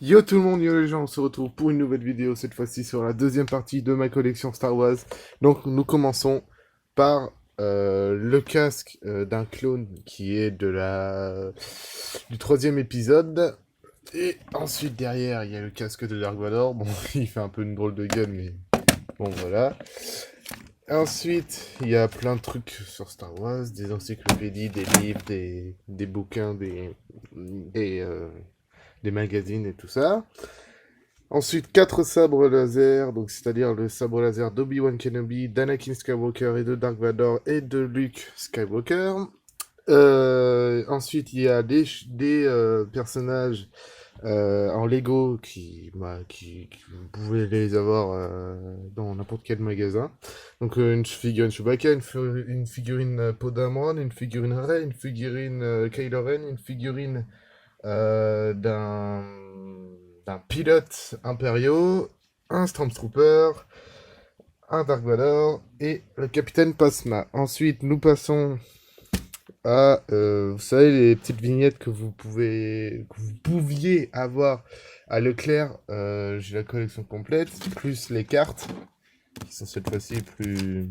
Yo tout le monde, yo les gens, on se retrouve pour une nouvelle vidéo, cette fois-ci sur la deuxième partie de ma collection Star Wars. Donc nous commençons par le casque d'un clone qui est du troisième épisode. Et ensuite derrière, il y a le casque de Dark Vador. Bon, il fait un peu une drôle de gueule, mais bon voilà. Ensuite, il y a plein de trucs sur Star Wars, des encyclopédies, des livres, des bouquins, des, euh, des magazines et tout ça. Ensuite, 4 sabres laser, donc c'est-à-dire le sabre laser d'Obi-Wan Kenobi, d'Anakin Skywalker et de Dark Vador et de Luke Skywalker. Ensuite, il y a des personnages en Lego qui vous pouvez les avoir dans n'importe quel magasin. Donc une figurine Chewbacca, une figurine Poe Dameron, une figurine Rey, une figurine Kylo Ren, une figurine euh, d'un d'un pilote impériaux, un Stormtrooper, un Dark Vador et le capitaine Phasma. Ensuite, nous passons à, vous savez, les petites vignettes que vous pouviez avoir à Leclerc. J'ai la collection complète, plus les cartes, qui sont cette fois-ci plus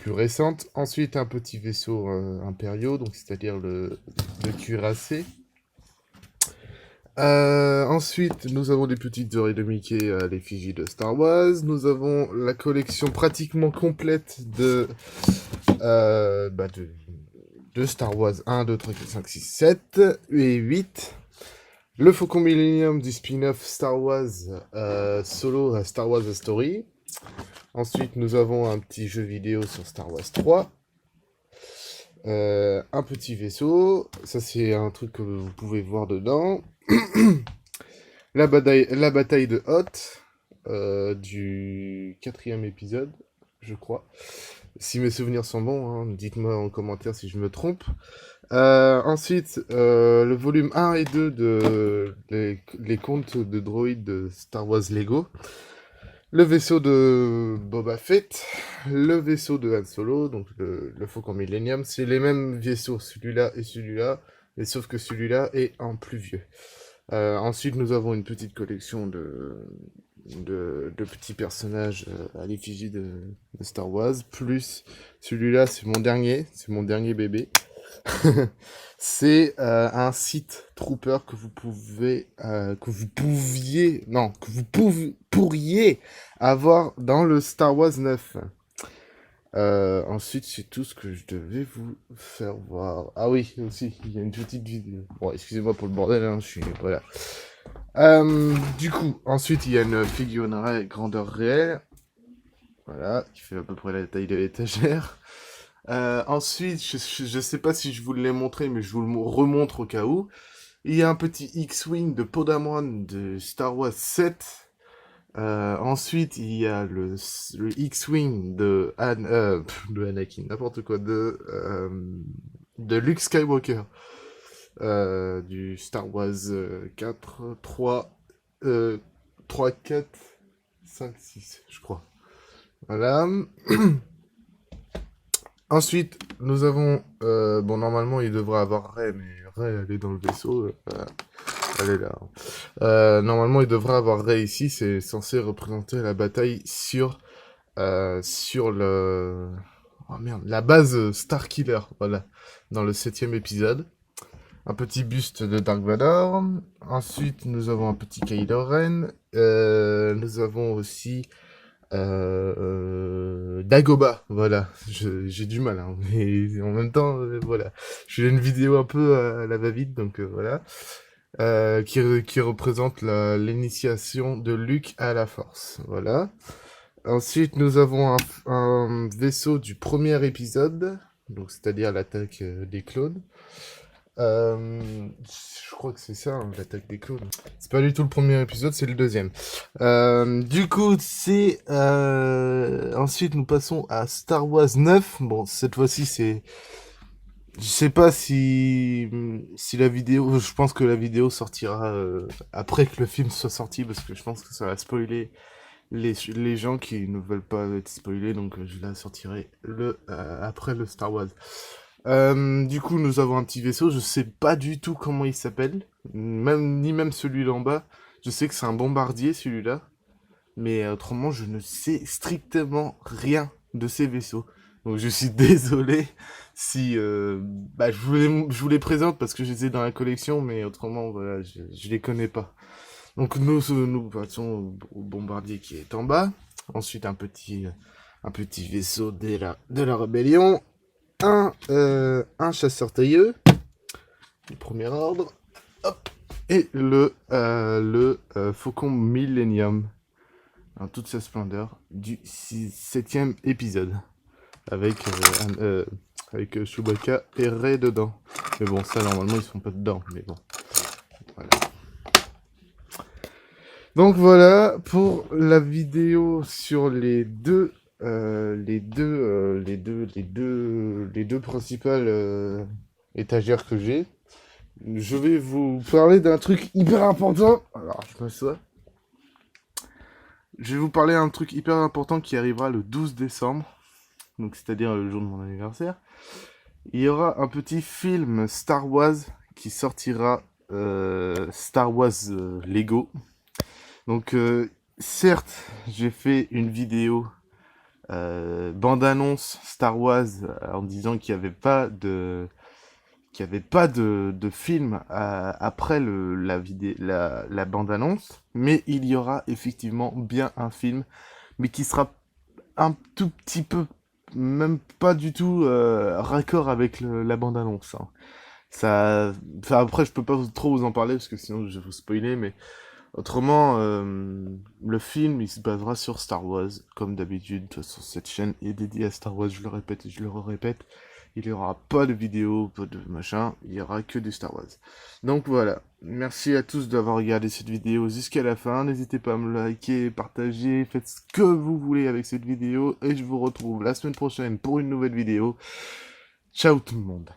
récentes. Ensuite, un petit vaisseau impériaux, donc c'est-à-dire le cuirassé. Ensuite, nous avons des petites oreilles de Mickey à l'effigie de Star Wars. Nous avons la collection pratiquement complète de Star Wars 1, 2, 3, 4, 5, 6, 7 et 8. Le Faucon Millennium du spin-off Star Wars Solo à Star Wars The Story. Ensuite, nous avons un petit jeu vidéo sur Star Wars 3. Un petit vaisseau. Ça, c'est un truc que vous pouvez voir dedans. La bataille de Hoth du quatrième épisode, je crois. Si mes souvenirs sont bons, hein, dites-moi en commentaire si je me trompe. Ensuite, le volume 1 et 2 de les contes de droïdes de Star Wars Lego. Le vaisseau de Boba Fett, le vaisseau de Han Solo, donc le Faucon Millennium, c'est les mêmes vaisseaux, celui-là et celui-là, mais sauf que celui-là est en plus vieux. Ensuite, nous avons une petite collection de petits personnages à l'effigie de Star Wars, plus celui-là, c'est mon dernier bébé. C'est un site trooper que vous pourriez avoir dans le Star Wars 9. Ensuite, c'est tout ce que je devais vous faire voir. Ah oui, aussi, il y a une petite vidéo. Bon, excusez-moi pour le bordel, hein, je suis... Voilà. Du coup, ensuite, il y a une figurine grandeur réelle. Voilà, qui fait à peu près la taille de l'étagère. Ensuite, je sais pas si je vous l'ai montré, mais je vous le remontre au cas où. Il y a un petit X-Wing de Poe Dameron de Star Wars 7. Ensuite, il y a le X-Wing de Anakin, n'importe quoi, de Luke Skywalker, du Star Wars 4, 3, 3, 4, 5, 6, je crois. Voilà. Ensuite, nous avons, bon, normalement, il devrait avoir Rey, mais Rey, elle est dans le vaisseau, voilà. Elle est là. Normalement, il devrait avoir Rey ici, c'est censé représenter la bataille sur oh merde, la base Starkiller, voilà, dans le septième épisode. Un petit buste de Dark Vador. Ensuite, nous avons un petit Kylo Ren. Nous avons aussi Dagobah, voilà. J'ai du mal, hein, mais en même temps, voilà. Je fais une vidéo un peu à la va-vite, donc voilà. Qui représente l'initiation de Luke à la Force, voilà. Ensuite, nous avons un vaisseau du premier épisode, donc c'est-à-dire l'attaque des clones. Je crois que c'est ça, hein, l'attaque des clones. C'est pas du tout le premier épisode, c'est le deuxième. Du coup, c'est... Ensuite, nous passons à Star Wars 9. Bon, cette fois-ci, c'est... Je sais pas si la vidéo... Je pense que la vidéo sortira après que le film soit sorti, parce que je pense que ça va spoiler les gens qui ne veulent pas être spoilés, donc je la sortirai après le Star Wars. Du coup, nous avons un petit vaisseau. Je sais pas du tout comment il s'appelle, ni même celui-là en bas. Je sais que c'est un bombardier celui-là, mais autrement, je ne sais strictement rien de ces vaisseaux. Donc, je suis désolé si bah, je vous les présente parce que je les ai dans la collection, mais autrement, voilà, je les connais pas. Donc, nous passons au bombardier qui est en bas. Ensuite, un petit vaisseau de la rébellion. Un chasseur tailleux, du premier ordre, hop, et Faucon Millennium, en toute sa splendeur, du 7e épisode, avec, avec Chewbacca et Rey dedans. Mais bon, ça, normalement, ils sont pas dedans, mais bon, voilà. Donc voilà, pour la vidéo sur les deux principales étagères que j'ai. Je vais vous parler d'un truc hyper important. Alors, je m'assois. Je vais vous parler d'un truc hyper important qui arrivera le 12 décembre. Donc, c'est-à-dire le jour de mon anniversaire. Il y aura un petit film Star Wars qui sortira. Star Wars Lego. Donc, certes, j'ai fait une vidéo bande-annonce Star Wars en disant qu'il n'y avait pas de film après la bande-annonce, mais il y aura effectivement bien un film, mais qui sera un tout petit peu, même pas du tout raccord avec la bande-annonce. Hein. Ça, enfin, après, je peux pas trop vous en parler parce que sinon je vais vous spoiler, mais autrement, le film il se basera sur Star Wars, comme d'habitude. De toute façon, cette chaîne est dédiée à Star Wars, je le répète et je le répète. Il n'y aura pas de vidéo, pas de machin, il y aura que du Star Wars. Donc voilà, merci à tous d'avoir regardé cette vidéo jusqu'à la fin. N'hésitez pas à me liker, partager, faites ce que vous voulez avec cette vidéo. Et je vous retrouve la semaine prochaine pour une nouvelle vidéo. Ciao tout le monde.